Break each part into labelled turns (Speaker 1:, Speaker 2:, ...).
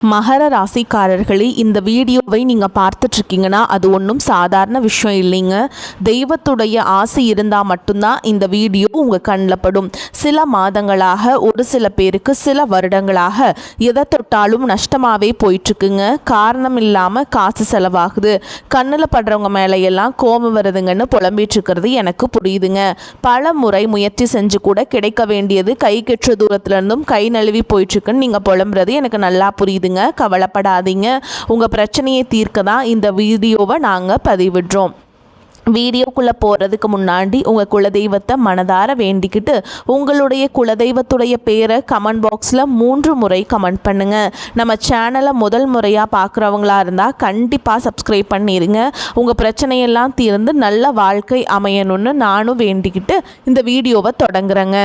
Speaker 1: மகர ராசிக்காரர்களே, இந்த வீடியோவை நீங்கள் பார்த்துட்ருக்கீங்கன்னா அது ஒன்றும் சாதாரண விஷயம் இல்லைங்க. தெய்வத்துடைய ஆசை இருந்தால் மட்டும்தான் இந்த வீடியோ உங்கள் கண்ணில் படும். சில மாதங்களாக, ஒரு சில பேருக்கு சில வருடங்களாக எதை தொட்டாலும் நஷ்டமாகவே போயிட்டுருக்குங்க. காரணம் இல்லாமல் காசு செலவாகுது, கண்ணில் படுறவங்க மேலையெல்லாம் கோபம் வருதுங்கன்னு புலம்பிகிட்ருக்கிறது எனக்கு புரியுதுங்க. பல முறை முயற்சி செஞ்சு கூட கிடைக்க வேண்டியது கை கெற்ற தூரத்துலேருந்தும் கை நழுவி போயிட்டுருக்குன்னு நீங்கள் புலம்புறது எனக்கு நல்லா புரியுது. கவலைப்படாதீங்க, உங்க பிரச்சனையை தீர்க்க தான் இந்த வீடியோவை நாங்கள் பதிவிடுறோம். வீடியோக்குள்ளே போகிறதுக்கு முன்னாடி உங்கள் குலதெய்வத்தை மனதார வேண்டிக்கிட்டு உங்களுடைய குலதெய்வத்துடைய பேரை கமெண்ட் பாக்ஸில் 3 முறை கமெண்ட் பண்ணுங்கள். நம்ம சேனலை முதல் முறையாக பார்க்குறவங்களா இருந்தால் கண்டிப்பாக சப்ஸ்கிரைப் பண்ணிடுங்க. உங்கள் பிரச்சனையெல்லாம் தீர்ந்து நல்ல வாழ்க்கை அமையணும்னு நானும் வேண்டிக்கிட்டு இந்த வீடியோவை தொடங்குறேங்க.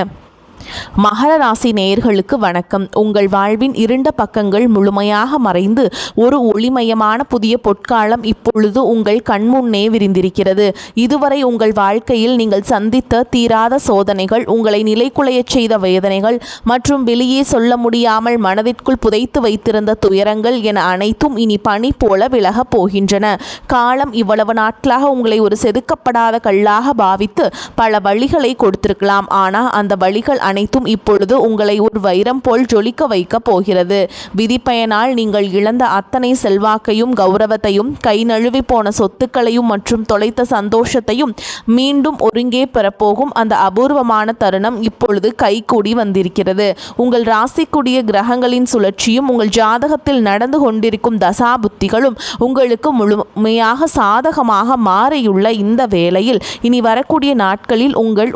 Speaker 1: மகர ராசி நேயர்களுக்கு வணக்கம். உங்கள் வாழ்வின் இருண்ட பக்கங்கள் முழுமையாக மறைந்து ஒரு ஒளிமயமான புதிய பொற்காலம் இப்பொழுது உங்கள் கண்முன்னே விரிந்திருக்கிறது. இதுவரை உங்கள் வாழ்க்கையில் நீங்கள் சந்தித்த தீராத சோதனைகள், உங்களை நிலைக்குலையச் செய்த வேதனைகள் மற்றும் வெளியே சொல்ல முடியாமல் மனதிற்குள் புதைத்து வைத்திருந்த துயரங்கள் என அனைத்தும் இனி பனி போல விலகப் போகின்றன. காலம் இவ்வளவு நாட்களாக உங்களை ஒரு செதுக்கப்படாத கல்லாக பாவித்து பல வழிகளை கொடுத்திருக்கலாம். ஆனால் அந்த வழிகள் அனைத்தும் இப்பொழுது உங்களை ஒரு வைரம் போல் ஜொலிக்க வைக்க போகிறது. விதிப்பயனால் நீங்கள் இழந்த அத்தனை செல்வாக்கையும் கௌரவத்தையும், கை நழுவி போன சொத்துக்களையும் மற்றும் தொலைத்த சந்தோஷத்தையும் மீண்டும் ஒருங்கே பெறப்போகும் அந்த அபூர்வமான தருணம் இப்பொழுது கைகூடி வந்திருக்கிறது. உங்கள் ராசிக்குரிய கிரகங்களின் சுழற்சியும் உங்கள் ஜாதகத்தில் நடந்து கொண்டிருக்கும் தசா புத்திகளும் உங்களுக்கு முழுமையாக சாதகமாக மாறியுள்ள இந்த வேளையில் இனி வரக்கூடிய நாட்களில் உங்கள்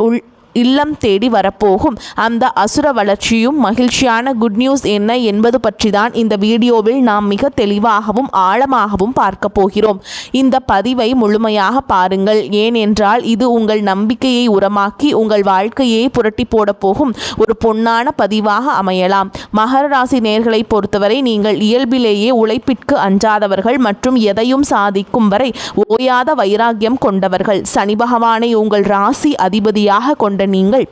Speaker 1: இல்லம் தேடி வரப்போகும் அந்த அசுர வளர்ச்சியும் மகிழ்ச்சியான குட் நியூஸ் என்ன என்பது பற்றி தான் இந்த வீடியோவில் நாம் மிக தெளிவாகவும் ஆழமாகவும் பார்க்க போகிறோம். இந்த பதிவை முழுமையாக பாருங்கள், ஏனென்றால் இது உங்கள் நம்பிக்கையை உரமாக்கி உங்கள் வாழ்க்கையை புரட்டி போட போகும் ஒரு பொன்னான பதிவாக அமையலாம். மகர ராசி நேயர்களை பொறுத்தவரை நீங்கள் இயல்பிலேயே உழைப்பிற்கு அஞ்சாதவர்கள் மற்றும் எதையும் சாதிக்கும் வரை ஓயாத வைராக்கியம் கொண்டவர்கள். சனி பகவானை உங்கள் ராசி அதிபதியாக கொண்ட நீங்கள்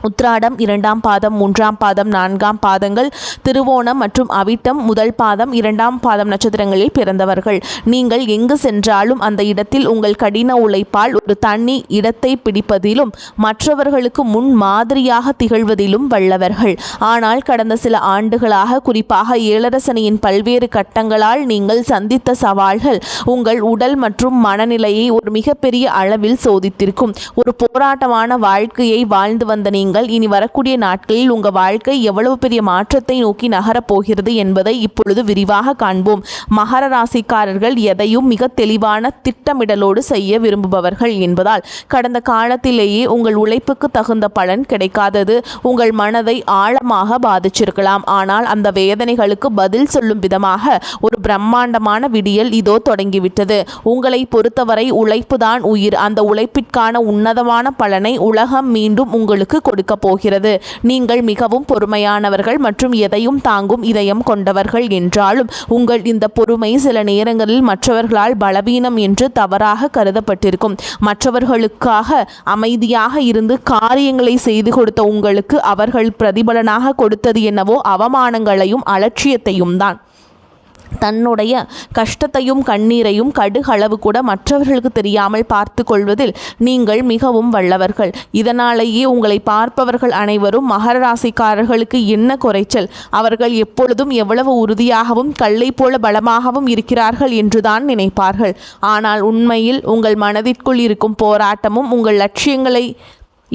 Speaker 1: உத்திராடம் 2ஆம் பாதம், 3ஆம் பாதம், 4ஆம் பாதங்கள், திருவோணம் மற்றும் அவிட்டம் 1 பாதம், 2ஆம் பாதம் நட்சத்திரங்களில் பிறந்தவர்கள். நீங்கள் எங்கு சென்றாலும் அந்த இடத்தில் உங்கள் கடின உழைப்பால் ஒரு தனி இடத்தை பிடிப்பதிலும் மற்றவர்களுக்கு முன் மாதிரியாக திகழ்வதிலும் வல்லவர்கள். ஆனால் கடந்த சில ஆண்டுகளாக, குறிப்பாக ஏழரசனியின் பல்வேறு கட்டங்களால் நீங்கள் சந்தித்த சவால்கள் உங்கள் உடல் மற்றும் மனநிலையை ஒரு மிகப்பெரிய அளவில் சோதித்திருக்கும். ஒரு போராட்டமான வாழ்க்கையை வாழ்ந்து வந்த நீங்கள் இனி வரக்கூடிய நாட்களில் உங்கள் வாழ்க்கை எவ்வளவு பெரிய மாற்றத்தை நோக்கி நகரப் போகிறது என்பதை இப்பொழுது விரிவாக காண்போம். மகர ராசிக்காரர்கள் எதையும் மிக தெளிவான திட்டமிடலோடு செய்ய விரும்புபவர்கள் என்பதால் கடந்த காலத்திலேயே உங்கள் உழைப்புக்கு தகுந்த பலன் கிடைக்காதது உங்கள் மனதை ஆழமாக பாதிச்சிருக்கலாம். ஆனால் அந்த வேதனைகளுக்கு பதில் சொல்லும் விதமாக ஒரு பிரம்மாண்டமான விடியல் இதோ தொடங்கிவிட்டது. உங்களை பொறுத்தவரை உழைப்பு தான் உயிர். அந்த உழைப்பிற்கான உன்னதமான பலனை உலகம் மீண்டும் உங்களுக்கு கொடுக்க போகிறது. நீங்கள் மிகவும் பொறுமையானவர்கள் மற்றும் எதையும் தாங்கும் இதயம் கொண்டவர்கள் என்றாலும் உங்கள் இந்த பொறுமை சில நேரங்களில் மற்றவர்களால் பலவீனம் என்று தவறாக கருதப்பட்டிருக்கும். மற்றவர்களுக்காக அமைதியாக இருந்து காரியங்களை செய்து கொடுத்த உங்களுக்கு அவர்கள் பிரதிபலனாக கொடுத்தது என்னவோ அவமானங்களையும் அலட்சியத்தையும் தான். தன்னுடைய கஷ்டத்தையும் கண்ணீரையும் கடுகளவு கூட மற்றவர்களுக்கு தெரியாமல் பார்த்து கொள்வதில் நீங்கள் மிகவும் வல்லவர்கள். இதனாலேயே உங்களை பார்ப்பவர்கள் அனைவரும் மகர ராசிக்காரர்களுக்கு என்ன குறைச்சல், அவர்கள் எப்பொழுதும் எவ்வளவு உறுதியாகவும் கல்லை போல பலமாகவும் இருக்கிறார்கள் என்றுதான் நினைப்பார்கள். ஆனால் உண்மையில் உங்கள் மனதிற்குள் இருக்கும் போராட்டமும் உங்கள் லட்சியங்களை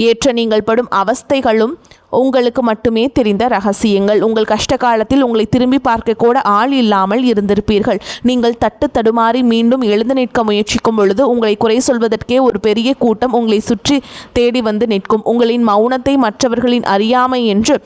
Speaker 1: ஏற்ற நீங்கள் படும் அவஸ்தைகளும் உங்களுக்கு மட்டுமே தெரிந்த ரகசியங்கள். உங்கள் கஷ்ட காலத்தில் உங்களை திரும்பி பார்க்க கூட ஆள் இல்லாமல் இருந்திருப்பீர்கள். நீங்கள் தடுமாறி மீண்டும் எழுந்து நிற்க முயற்சிக்கும் பொழுது உங்களை குறை சொல்வதற்கே ஒரு பெரிய கூட்டம் உங்களை சுற்றி தேடி வந்து நிற்கும். உங்களின் மௌனத்தை மற்றவர்களின் அறியாமை என்று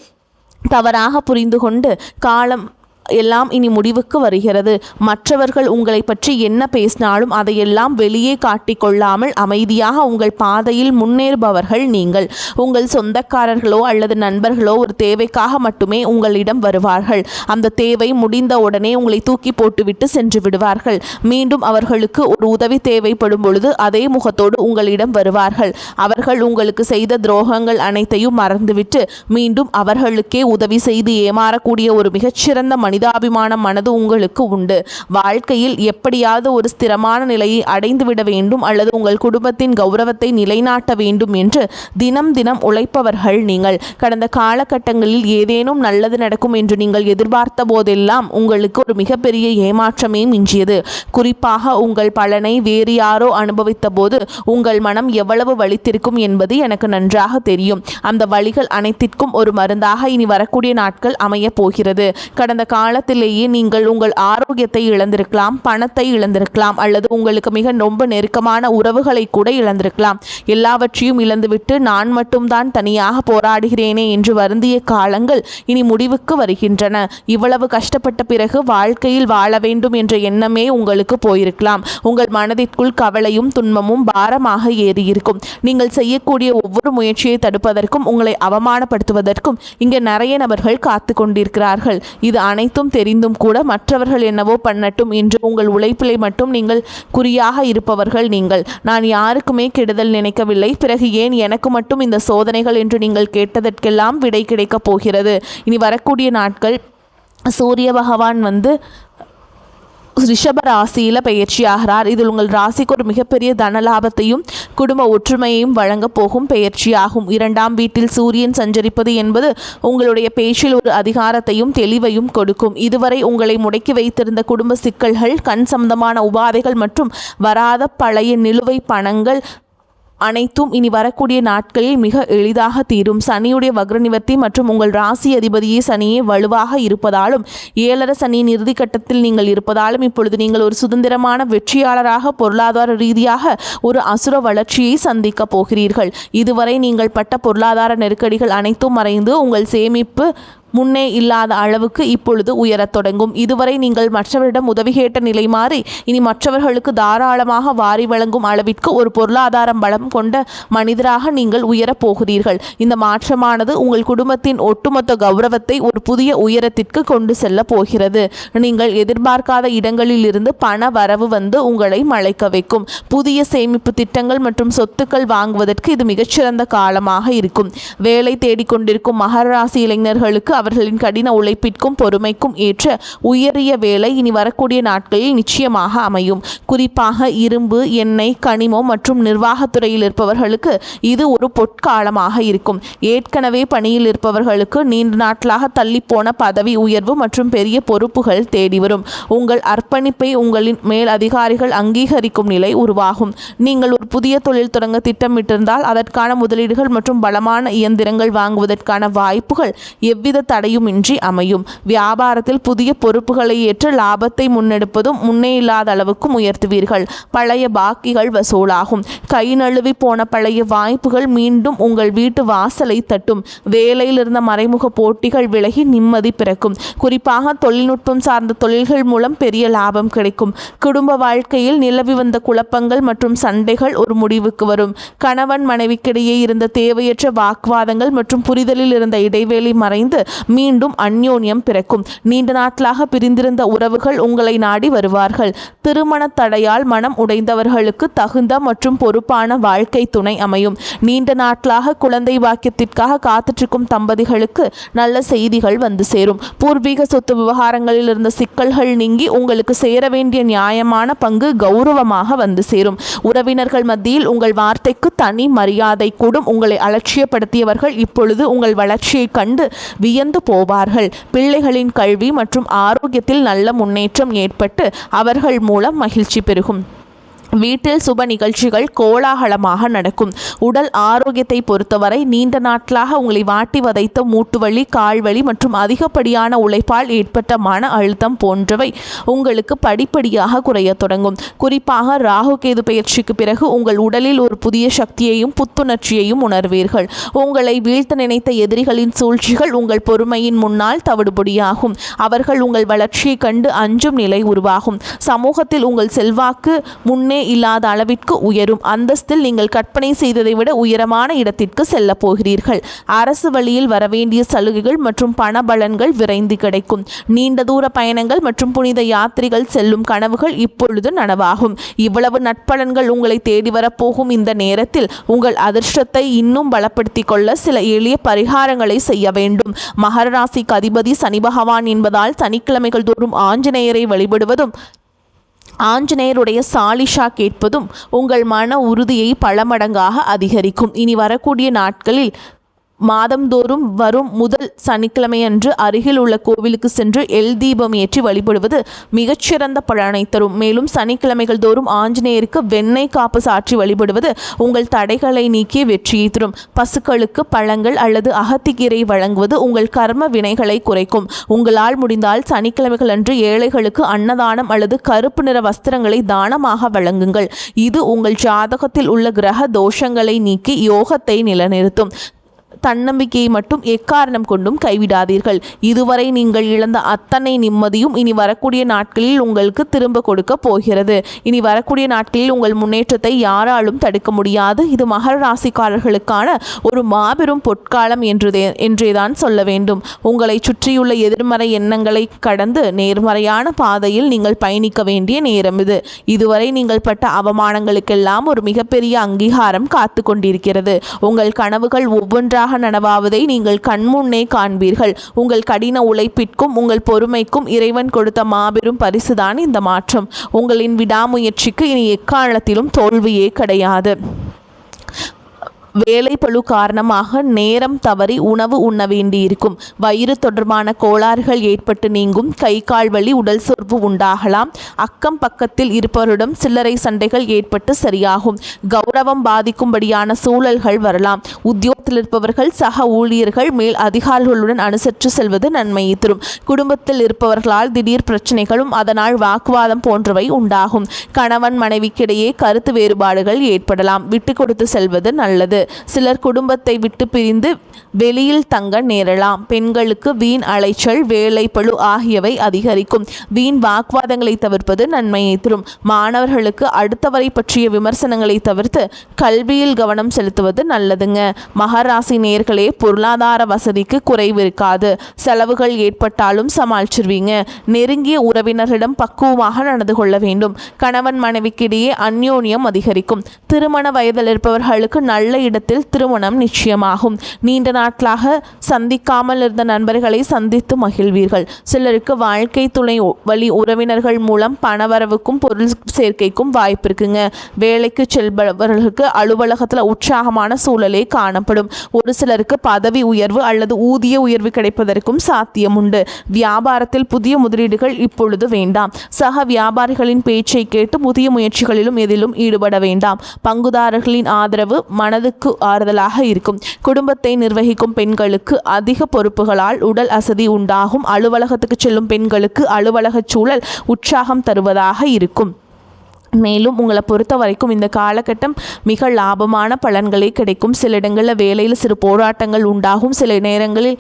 Speaker 1: தவறாக புரிந்து கொண்டு காலம் எல்லாம் இனி முடிவுக்கு வருகிறது. மற்றவர்கள் உங்களை பற்றி என்ன பேசினாலும் அதையெல்லாம் வெளியே காட்டிக்கொள்ளாமல் அமைதியாக உங்கள் பாதையில் முன்னேறுபவர்கள் நீங்கள். உங்கள் சொந்தக்காரர்களோ அல்லது நண்பர்களோ ஒரு தேவைக்காக மட்டுமே உங்களிடம் வருவார்கள். அந்த தேவை முடிந்த உடனே உங்களை தூக்கி போட்டுவிட்டு சென்று விடுவார்கள். மீண்டும் அவர்களுக்கு ஒரு உதவி தேவைப்படும் பொழுது அதே முகத்தோடு உங்களிடம் வருவார்கள். அவர்கள் உங்களுக்கு செய்த துரோகங்கள் அனைத்தையும் மறந்துவிட்டு மீண்டும் அவர்களுக்கே உதவி செய்து ஏமாறக்கூடிய ஒரு மிகச்சிறந்த மனிதர் மனிதாபிமான மனது உங்களுக்கு உண்டு. வாழ்க்கையில் எப்படியாவது ஒரு ஸ்திரமான நிலையை அடைந்துவிட வேண்டும் அல்லது உங்கள் குடும்பத்தின் கௌரவத்தை நிலைநாட்ட வேண்டும் என்று தினம் தினம் உழைப்பவர்கள் நீங்கள். கடந்த காலகட்டங்களில் ஏதேனும் நல்லது நடக்கும் என்று நீங்கள் எதிர்பார்த்த போதெல்லாம் உங்களுக்கு ஒரு மிகப்பெரிய ஏமாற்றமே மிஞ்சியது. குறிப்பாக உங்கள் பலனை வேறு யாரோ அனுபவித்த போது உங்கள் மனம் எவ்வளவு வலித்திருக்கும் என்பது எனக்கு நன்றாக தெரியும். அந்த வலிகள் அனைத்திற்கும் ஒரு மருந்தாக இனி வரக்கூடிய நாட்கள் அமைய போகிறது. கடந்த காலத்திலேயே நீங்கள் உங்கள் ஆரோக்கியத்தை இழந்திருக்கலாம், பணத்தை இழந்திருக்கலாம், அல்லது உங்களுக்கு மிக ரொம்ப நெருக்கமான உறவுகளை கூட இழந்திருக்கலாம். எல்லாவற்றையும் இழந்துவிட்டு நான் மட்டும்தான் தனியாக போராடுகிறேனே என்று வருந்திய காலங்கள் இனி முடிவுக்கு வருகின்றன. இவ்வளவு கஷ்டப்பட்ட பிறகு வாழ்க்கையில் வாழ வேண்டும் என்ற எண்ணமே உங்களுக்கு போயிருக்கலாம். உங்கள் மனதிற்குள் கவலையும் துன்பமும் பாரமாக ஏறியிருக்கும். நீங்கள் செய்யக்கூடிய ஒவ்வொரு முயற்சியை தடுப்பதற்கும் உங்களை அவமானப்படுத்துவதற்கும் இங்கே நிறைய நபர்கள் காத்து கொண்டிருக்கிறார்கள். இது அனைத்தும் தெரிந்தும் கூட மற்றவர்கள் என்னவோ பண்ணட்டும் என்று உங்கள் உழைப்பிலை மட்டும் நீங்கள் குறியாக இருப்பவர்கள் நீங்கள். நான் யாருக்குமே கெடுதல் நினைக்கவில்லை, பிறகு ஏன் எனக்கு மட்டும் இந்த சோதனைகள் என்று நீங்கள் கேட்டதற்கெல்லாம் விடை கிடைக்கப் போகிறது. இனி வரக்கூடிய நாட்கள் சூரிய பகவான் ரிஷப ராசியில் பெயர்ச்சியாகிறார். இதில் உங்கள் ராசிக்கு ஒரு மிகப்பெரிய தனலாபத்தையும் குடும்ப ஒற்றுமையையும் வழங்க போகும் பெயர்ச்சியாகும். 2ஆம் வீட்டில் சூரியன் சஞ்சரிப்பது என்பது உங்களுடைய பேச்சில் ஒரு அதிகாரத்தையும் தெளிவையும் கொடுக்கும். இதுவரை உங்களை முடக்கி வைத்திருந்த குடும்ப சிக்கல்கள், கண் சம்பந்தமான உபாதைகள் மற்றும் வராத பழைய நிலுவை பணங்கள் அனைத்தும் இனி வரக்கூடிய நாட்களில் மிக எளிதாக தீரும். சனியுடைய வக்ர நிவர்த்தி மற்றும் உங்கள் ராசி அதிபதியே சனியே வலுவாக இருப்பதாலும் 7 சனியின் இறுதிக்கட்டத்தில் நீங்கள் இருப்பதாலும் இப்பொழுது நீங்கள் ஒரு சுதந்திரமான வெற்றியாளராக பொருளாதார ரீதியாக ஒரு அசுர வளர்ச்சியை சந்திக்க போகிறீர்கள். இதுவரை நீங்கள் பட்ட பொருளாதார நெருக்கடிகள் அனைத்தும் மறைந்து உங்கள் சேமிப்பு முன்னே இல்லாத அளவுக்கு இப்பொழுது உயரத் தொடங்கும். இதுவரை நீங்கள் மற்றவரிடம் உதவி கேட்ட நிலை மாறி இனி மற்றவர்களுக்கு தாராளமாக வாரி வழங்கும் அளவிற்கு ஒரு பொருளாதாரம் பலம் கொண்ட மனிதராக நீங்கள் உயரப் போகிறீர்கள். இந்த மாற்றமானது உங்கள் குடும்பத்தின் ஒட்டுமொத்த கௌரவத்தை ஒரு புதிய உயரத்திற்கு கொண்டு செல்ல போகிறது. நீங்கள் எதிர்பார்க்காத இடங்களில் இருந்து பண வரவு உங்களை மலைக்க வைக்கும். புதிய சேமிப்பு திட்டங்கள் மற்றும் சொத்துக்கள் வாங்குவதற்கு இது மிகச்சிறந்த காலமாக இருக்கும். வேலை தேடிக்கொண்டிருக்கும் மகர ராசி இளைஞர்களுக்கு அவர்களின் கடின உழைப்பிற்கும் பொறுமைக்கும் ஏற்ற உயரிய வேலை இனி வரக்கூடிய நாட்களில் நிச்சயமாக அமையும். குறிப்பாக இரும்பு, எண்ணெய், கனிமம் மற்றும் நிர்வாகத்துறையில் இருப்பவர்களுக்கு இது ஒரு பொற்காலமாக இருக்கும். ஏற்கனவே பணியில் இருப்பவர்களுக்கு நீண்ட நாட்களாக தள்ளிப்போன பதவி உயர்வு மற்றும் பெரிய பொறுப்புகள் தேடி வரும். உங்கள் அர்ப்பணிப்பை உங்களின் மேல் அதிகாரிகள் அங்கீகரிக்கும் நிலை உருவாகும். நீங்கள் ஒரு புதிய தொழில் தொடங்க திட்டமிட்டிருந்தால் அதற்கான முதலீடுகள் மற்றும் பலமான இயந்திரங்கள் வாங்குவதற்கான வாய்ப்புகள் எவ்வித தடையுமின்றி அமையும். வியாபாரத்தில் புதிய பொறுப்புகளை ஏற்று லாபத்தை முன்னெடுப்பதும் முன்னே இல்லாத அளவுக்கும் உயர்த்துவீர்கள். பழைய பாக்கிகள் வசூலாகும். கை நழுவி போன பழைய வாய்ப்புகள் மீண்டும் உங்கள் வீட்டு வாசலை தட்டும். வேலையில் இருந்த மறைமுக போட்டிகள் விலகி நிம்மதி பிறக்கும். குறிப்பாக தொழில்நுட்பம் சார்ந்த தொழில்கள் மூலம் பெரிய லாபம் கிடைக்கும். குடும்ப வாழ்க்கையில் நிலவி வந்த குழப்பங்கள் மற்றும் சண்டைகள் ஒரு முடிவுக்கு வரும். கணவன் மனைவிக்கிடையே இருந்த தேவையற்ற வாக்குவாதங்கள் மற்றும் புரிதலில் இருந்த இடைவேளை மறைந்து மீண்டும் அந்யோன்யம் பிறக்கும். நீண்ட நாட்களாக பிரிந்திருந்த உறவுகள் உங்களை நாடி வருவார்கள். திருமண தடையால் மனம் உடைந்தவர்களுக்கு தகுந்த மற்றும் பொறுப்பான வாழ்க்கை துணை அமையும். நீண்ட நாட்களாக குழந்தை பாக்கியத்திற்காக காத்துற்றிருக்கும் தம்பதிகளுக்கு நல்ல செய்திகள் சேரும். பூர்வீக சொத்து விவகாரங்களில் இருந்த சிக்கல்கள் நீங்கி உங்களுக்கு சேர வேண்டிய நியாயமான பங்கு கௌரவமாக சேரும். உறவினர்கள் மத்தியில் உங்கள் வார்த்தைக்கு தனி மரியாதை கூடும். உங்களை அலட்சியப்படுத்தியவர்கள் இப்பொழுது உங்கள் வளர்ச்சியை கண்டு வியந்து போவார்கள். பிள்ளைகளின் கல்வி மற்றும் ஆரோக்கியத்தில் நல்ல முன்னேற்றம் ஏற்பட்டு அவர்கள் மூலம் மகிழ்ச்சி பெருகும். வீட்டில் சுப நிகழ்ச்சிகள் கோலாகலமாக நடக்கும். உடல் ஆரோக்கியத்தை பொறுத்தவரை நீண்ட நாட்களாக உங்களை வாட்டி வதைத்த மூட்டுவலி, கால்வலி மற்றும் அதிகப்படியான உழைப்பால் ஏற்பட்ட மன அழுத்தம் போன்றவை உங்களுக்கு படிப்படியாக குறைய தொடங்கும். குறிப்பாக ராகு கேது பெயர்ச்சிக்கு பிறகு உங்கள் உடலில் ஒரு புதிய சக்தியையும் புத்துணர்ச்சியையும் உணர்வீர்கள். உங்களை வீழ்த்த நினைத்த எதிரிகளின் சூழ்ச்சிகள் உங்கள் பொறுமையின் முன்னால் தவிடுபொடியாகும். அவர்கள் உங்கள் வளர்ச்சியை கண்டு அஞ்சும் நிலை உருவாகும். சமூகத்தில் உங்கள் செல்வாக்கு முன்னே இல்லாத அளவிற்கு உயரும். அந்தஸ்தில் நீங்கள் கற்பனை செய்ததை விட உயரமான இடத்திற்கு செல்ல போகிறீர்கள். அரசு வழியில் வரவேண்டிய சலுகைகள் மற்றும் பண பலன்கள் விரைந்து கிடைக்கும். நீண்ட தூர பயணங்கள் மற்றும் புனித யாத்திரைகள் செல்லும் கனவுகள் இப்பொழுது நனவாகும். இவ்வளவு நட்பலன்கள் உங்களை தேடி வரப்போகும் இந்த நேரத்தில் உங்கள் அதிர்ஷ்டத்தை இன்னும் பலப்படுத்திக் கொள்ள சில எளிய பரிகாரங்களை செய்ய வேண்டும். மகர ராசிக்கு அதிபதி சனி பகவான் என்பதால் சனிக்கிழமைகள் தோறும் ஆஞ்சநேயரை வழிபடுவதும் ஆஞ்சநேயருடைய சாலிஷா கேட்பதும் உங்கள் மன உறுதியை பல மடங்காக அதிகரிக்கும். இனி வரக்கூடிய நாட்களில் மாதந்தோறும் வரும் முதல் சனிக்கிழமையன்று அருகில் உள்ள கோவிலுக்கு சென்று எல் தீபம் ஏற்றி வழிபடுவது மிகச்சிறந்த பலனை தரும். மேலும் சனிக்கிழமைகள் தோறும் ஆஞ்சநேயருக்கு வெண்ணெய் காப்பு சாற்றி வழிபடுவது உங்கள் தடைகளை நீக்கி வெற்றியை தரும். பசுக்களுக்கு பழங்கள் அல்லது அகத்திக்கீரை வழங்குவது உங்கள் கர்ம வினைகளை குறைக்கும். உங்களால் முடிந்தால் சனிக்கிழமைகள் அன்று ஏழைகளுக்கு அன்னதானம் அல்லது கருப்பு நிற வஸ்திரங்களை தானமாக வழங்குங்கள். இது உங்கள் ஜாதகத்தில் உள்ள கிரக தோஷங்களை நீக்கி யோகத்தை நிலைநிறுத்தும். தன்னம்பிக்கையை மட்டும் எக்காரணம் கொண்டும் கைவிடாதீர்கள். இதுவரை நீங்கள் இழந்த அத்தனை நிம்மதியும் இனி வரக்கூடிய நாட்களில் உங்களுக்கு திரும்ப கொடுக்க போகிறது. இனி வரக்கூடிய நாட்களில் உங்கள் முன்னேற்றத்தை யாராலும் தடுக்க முடியாது. இது மகர ராசிக்காரர்களுக்கான ஒரு மாபெரும் பொற்காலம் என்றேதான் சொல்ல வேண்டும். உங்களை சுற்றியுள்ள எதிர்மறை எண்ணங்களை கடந்து நேர்மறையான பாதையில் நீங்கள் பயணிக்க வேண்டிய நேரம் இது. இதுவரை நீங்கள் பட்ட அவமானங்களுக்கெல்லாம் ஒரு மிகப்பெரிய அங்கீகாரம் காத்து கொண்டிருக்கிறது. உங்கள் கனவுகள் ஒவ்வொன்றாக நனவாவதை நீங்கள் கண்முன்னே காண்பீர்கள். உங்கள் கடின உழைப்பிற்கும் உங்கள் பொறுமைக்கும் இறைவன் கொடுத்த மாபெரும் பரிசுதான் இந்த மாற்றம். உங்களின் விடாமுயற்சிக்கு இனி எக்காலத்திலும் தோல்வியே கிடையாது. வேலை பளு காரணமாக நேரம் தவறி உணவு உண்ண வேண்டியிருக்கும். வயிறு தொடர்பான கோளாறுகள் ஏற்பட்டு நீங்கும். கை கால் வலி, உடல் சோர்வு உண்டாகலாம். அக்கம் பக்கத்தில் இருப்பவரிடம் சில்லறை சண்டைகள் ஏற்பட்டு சரியாகும். கௌரவம் பாதிக்கும்படியான சூழல்கள் வரலாம். உத்தியோகத்தில் இருப்பவர்கள் சக ஊழியர்கள் மேல் அதிகாரிகளுடன் அனுசரித்து செல்வது நன்மையை தரும். குடும்பத்தில் இருப்பவர்களால் திடீர் பிரச்சனைகளும் அதனால் வாக்குவாதம் போன்றவை உண்டாகும். கணவன் மனைவிக்கிடையே கருத்து வேறுபாடுகள் ஏற்படலாம். விட்டு கொடுத்து செல்வது நல்லது. சிலர் குடும்பத்தை விட்டு பிரிந்து வெளியில் தங்க நேரலாம். பெண்களுக்கு வீண் அலைச்சல், வேலை பளு ஆகியவை அதிகரிக்கும். வீண் வாக்குவாதங்களை தவிர்ப்பது நன்மையை தரும். மாணவர்களுக்கு அடுத்தவரை பற்றிய விமர்சனங்களை தவிர்த்து கல்வியில் கவனம் செலுத்துவது நல்லதுங்க. மகராசி நேயர்களே, பொருளாதார வசதிக்கு குறைவு இருக்காது. செலவுகள் ஏற்பட்டாலும் சமாளிச்சிருவீங்க. நெருங்கிய உறவினர்களிடம் பக்குவமாக நடந்து கொள்ள வேண்டும். கணவன் மனைவிக்கிடையே அந்யோன்யம் அதிகரிக்கும். திருமண வயதில் இருப்பவர்களுக்கு நல்ல இடத்தில் திருமணம் நிச்சயமாகும். நீண்ட நாட்களாக சந்திக்காமல் இருந்த நண்பர்களை சந்தித்து மகிழ்வீர்கள். சிலருக்கு வாழ்க்கை துணை வழி உறவினர்கள் மூலம் பணவரவுக்கும் பொருள் சேர்க்கைக்கும் வாய்ப்பு இருக்குங்க. வேலைக்கு செல்பவர்களுக்கு அலுவலகத்தில் உற்சாகமான சூழலே காணப்படும். ஒரு சிலருக்கு பதவி உயர்வு அல்லது ஊதிய உயர்வு கிடைப்பதற்கும் சாத்தியம் உண்டு. வியாபாரத்தில் புதிய முதலீடுகள் இப்பொழுது வேண்டாம். சக வியாபாரிகளின் பேச்சை கேட்டு புதிய முயற்சிகளிலும் எதிலும் ஈடுபட வேண்டாம். பங்குதாரர்களின் ஆதரவு மனதுக்கு ஆறுதலாக இருக்கும். குடும்பத்தை நிர்வகிக்கும் பெண்களுக்கு அதிக பொறுப்புகளால் உடல் அசதி உண்டாகும். அலுவலகத்துக்கு செல்லும் பெண்களுக்கு அலுவலக சூழல் உற்சாகம் தருவதாக இருக்கும். மேலும் உங்களை பொறுத்த வரைக்கும் இந்த காலகட்டம் மிக லாபமான பலன்களே கிடைக்கும். சில இடங்களில் வேலையில் சிறு போராட்டங்கள் உண்டாகும். சில நேரங்களில்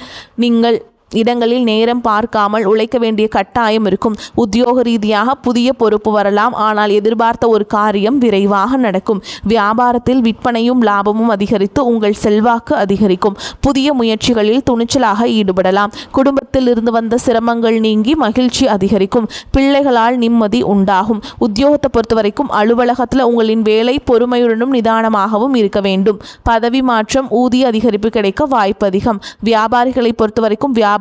Speaker 1: இடங்களில் நேரம் பார்க்காமல் உழைக்க வேண்டிய கட்டாயம் இருக்கும். உத்தியோக ரீதியாக புதிய பொறுப்பு வரலாம். ஆனால் எதிர்பார்த்த ஒரு காரியம் விரைவாக நடக்கும். வியாபாரத்தில் விற்பனையும் லாபமும் அதிகரித்து உங்கள் செல்வாக்கு அதிகரிக்கும். புதிய முயற்சிகளில் துணிச்சலாக ஈடுபடலாம். குடும்பத்தில் இருந்து வந்த சிரமங்கள் நீங்கி மகிழ்ச்சி அதிகரிக்கும். பிள்ளைகளால் நிம்மதி உண்டாகும். உத்தியோகத்தை பொறுத்த வரைக்கும் அலுவலகத்தில் உங்களின் வேலை பொறுமையுடனும் நிதானமாகவும் இருக்க வேண்டும். பதவி மாற்றம், ஊதிய அதிகரிப்பு கிடைக்க வாய்ப்பு அதிகம். வியாபாரிகளை பொறுத்த வரைக்கும் வியாபாரத்தில்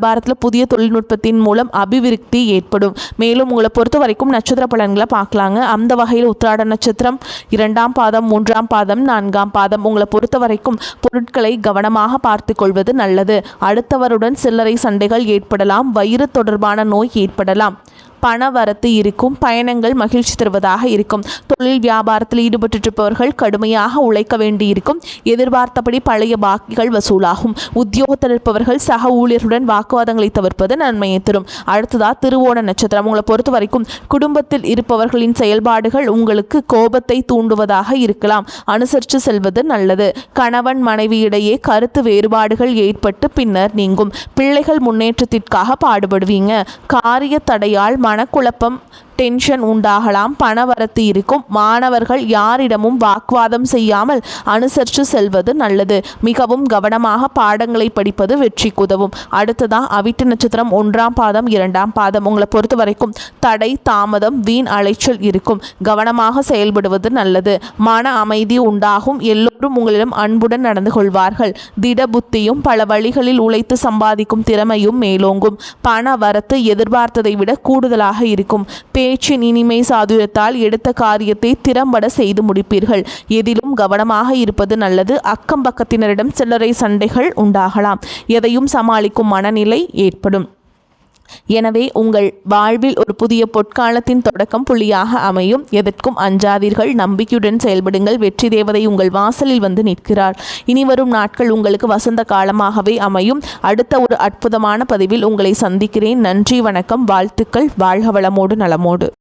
Speaker 1: புதிய தொழில்நுட்பத்தின் மூலம் அபிவிருத்தி ஏற்படும். மேலும் உங்களை பொறுத்த வரைக்கும் நட்சத்திர பலன்களை பார்க்கலாங்க. அந்த வகையில் உத்திராட நட்சத்திரம் 2ஆம் பாதம், 3ஆம் பாதம், 4ஆம் பாதம். உங்களை பொறுத்த வரைக்கும் பொருட்களை கவனமாக பார்த்து கொள்வது நல்லது. அடுத்தவருடன் சில்லறை சண்டைகள் ஏற்படலாம். வயிறு தொடர்பான நோய் ஏற்படலாம். பண வரத்து இருக்கும். பயணங்கள் மகிழ்ச்சி தருவதாக இருக்கும். தொழில் வியாபாரத்தில் ஈடுபட்டிருப்பவர்கள் கடுமையாக உழைக்க வேண்டியிருக்கும். எதிர்பார்த்தபடி பழைய பாக்கிகள் வசூலாகும். உத்தியோகத்தில் இருப்பவர்கள் சக ஊழியர்களுடன் வாக்குவாதங்களை தவிர்ப்பது நன்மையை தரும். அடுத்ததா திருவோண நட்சத்திரம். உங்களை பொறுத்த வரைக்கும் குடும்பத்தில் இருப்பவர்களின் செயல்பாடுகள் உங்களுக்கு கோபத்தை தூண்டுவதாக இருக்கலாம். அனுசரித்து செல்வது நல்லது. கணவன் மனைவியிடையே கருத்து வேறுபாடுகள் ஏற்பட்டு பின்னர் நீங்கும். பிள்ளைகள் முன்னேற்றத்திற்காக பாடுபடுவீங்க. காரிய தடையால் மனக்குழப்பம் டென்ஷன் உண்டாகலாம். பணவரத்து இருக்கும். மாணவர்கள் யாரிடமும் வாக்குவாதம் செய்யாமல் அனுசரித்து செல்வது நல்லது. மிகவும் கவனமாக பாடங்களை படிப்பது வெற்றிக்கு உதவும். அடுத்ததா அவிட்ட நட்சத்திரம் 1ஆம் பாதம் 2ஆம் பாதம். உங்களை பொறுத்த வரைக்கும் தடை தாமதம் வீண் அலைச்சல் இருக்கும். கவனமாக செயல்படுவது நல்லது. மன அமைதி உண்டாகும். எல்லோரும் உங்களிடம் அன்புடன் நடந்து கொள்வார்கள். திட புத்தியும் பல வழிகளில் உழைத்து சம்பாதிக்கும் திறமையும் மேலோங்கும். பண வரத்து எதிர்பார்த்ததை விட கூடுதலாக இருக்கும். பேச்சின் இனிமை சாதுரியத்தால் எடுத்த காரியத்தை திறம்பட செய்து முடிப்பீர்கள். எதிலும் கவனமாக இருப்பது நல்லது. அக்கம் பக்கத்தினரிடம் சில்லறை சண்டைகள் உண்டாகலாம். எதையும் சமாளிக்கும் மனநிலை ஏற்படும். எனவே உங்கள் வாழ்வில் ஒரு புதிய பொற்காலத்தின் தொடக்கம் புள்ளியாக அமையும். எதற்கும் அஞ்சாதீர்கள். நம்பிக்கையுடன் செயல்படுங்கள். வெற்றி தேவதை உங்கள் வாசலில் வந்து நிற்கிறார். இனி வரும் நாட்கள் உங்களுக்கு வசந்த காலமாகவே அமையும். அடுத்த ஒரு அற்புதமான பதிவில் உங்களை சந்திக்கிறேன். நன்றி, வணக்கம், வாழ்த்துக்கள். வாழ்க வளமோடு நலமோடு.